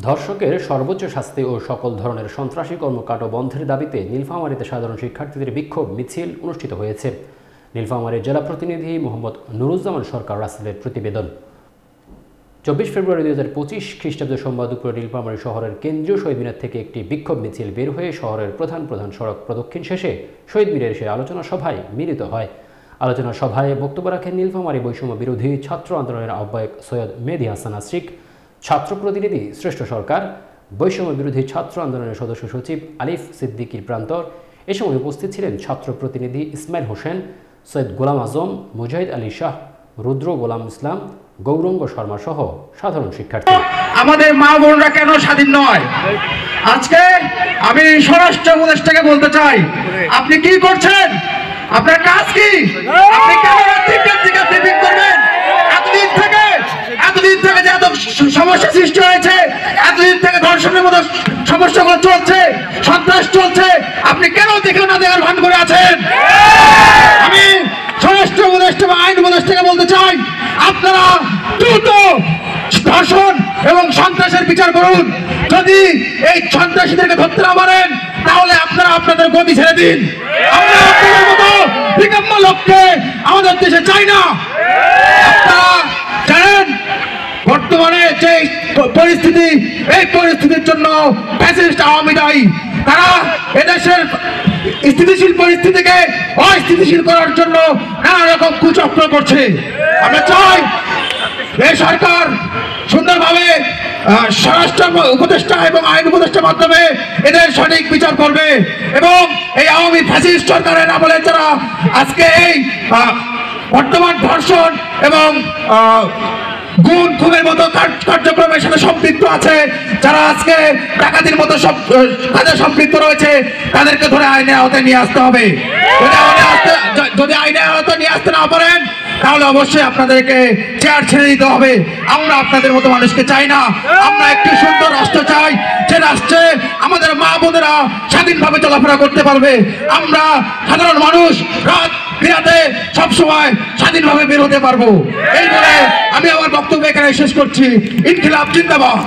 ধর্ষকের সর্বোচ্চ শাস্তি ও সকল ধরনের সন্ত্রাসী কর্মকাণ্ড বন্ধের দাবিতে নীলফামারীতে সাধারণ শিক্ষার্থীদের বিক্ষোভ মিছিল অনুষ্ঠিত হয়েছে। নীলফামারীর জেলা প্রতিনিধি মোহাম্মদ নুরুজ্জামান সরকার রাসেলের প্রতিবেদন। 24 ফেব্রুয়ারি 2025 খ্রিস্টাব্দ সোমবার দুপুরে নীলফামারী শহরের কেন্দ্রীয় শহীদ মিনার থেকে একটি বিক্ষোভ মিছিল বের হয়ে শহরের প্রধান সড়ক প্রদক্ষিণ শেষে শহীদ মিনারে এসে আলোচনা সভায় মিলিত হয়। আলোচনা সভায় বক্তব্য রাখেন নীলফামারী বৈষম্য বিরোধী ছাত্র আন্দোলনের আহ্বায়ক সৈয়দ মেহেদী হাসান আশিক, ছাত্র প্রতিনিধি শ্রেষ্ঠ সরকার, বৈষম্য বিরোধী ছাত্র আন্দোলনের সদস্য সচিব আলিফ সিদ্দিকীর প্রান্তর। এ সময় উপস্থিত ছিলেন ছাত্র প্রতিনিধি ইসমাইল হোসেন, সৈয়দ গোলাম আজম, মুজাহিদ আলী শাহ, রুদ্র গোলাম ইসলাম, গৌরঙ্গ শর্মা সহ সাধারণ শিক্ষার্থী। আমাদের মা বোনরা কেন স্বাধীন নয়? আজকে আমি স্বরাষ্ট্র উপদেষ্টাকে বলতে চাই, আপনি কি করছেন? আপনার কাজ কি? আপনি কেন ব্রিফিং করবেন? এতদিন থেকে যে এত সমস্যা সৃষ্টি হয়েছে, এতদিন থেকে ধর্ষণের মতো সমস্যাগুলো চলছে, সন্ত্রাস চলছে, আপনি কেন দেখে না দেখার ভান করে আছেন? আমি স্বরাষ্ট্র উপদেষ্টা বা আইন উপদেষ্টাকে বলতে চাই, আপনারা দ্রুত ধর্ষণ এবং সন্ত্রাসের বিচার করুন। যদি এই সন্ত্রাসীদেরকে ধরতে না পারেন তাহলে আপনারা আপনাদের গতি ছেড়ে দিন। আমরা আপনাদের মতো বিকম্ম লোককে আমাদের দেশে চাই না। আপনারা জানেন বর্তমানে যে পরিস্থিতি, এই পরিস্থিতির জন্য ফ্যাসিস্ট আওয়ামী দায়ী। তারা এদেশের স্থিতিশীল পরিস্থিতিকে অস্থিতিশীল করার জন্য নানা রকম কুচক্র করছে। আমরা চাই এই সরকার সুন্দরভাবে স্বরাষ্ট্র উপদেষ্টা এবং আইন উপদেষ্টার মাধ্যমে এদের সঠিক বিচার করবে এবং এই আওয়ামী ফ্যাসিস্ট সরকারের আমলে যারা আজকে এই বর্তমান ধর্ষণ এবং গুণ খুনের মতো কার্যক্রমের সাথে সম্পৃক্ত আছে, যারা আজকে ডাকাতির মতো সব কাজে সম্পৃক্ত রয়েছে, তাদেরকে ধরে আইনের আওতায় নিয়ে আসতে হবে। যদি আইনের আওতায় নিয়ে আসতে না পারেন তাহলে অবশ্যই আপনাদেরকে চেয়ার ছেড়ে দিতে হবে। আমরা আপনাদের মতো মানুষকে চাই না। আমরা একটি সুন্দর রাষ্ট্র চাই, যে রাষ্ট্রে আমাদের মা বোনেরা স্বাধীনভাবে চলাফেরা করতে পারবে। আমরা সাধারণ মানুষ রাত বিরাতে সবসময় স্বাধীনভাবে বের হতে পারবো। এই বলে আমি আমার বক্তব্য এখানে শেষ করছি। ইনকিলাব জিন্দাবাদ।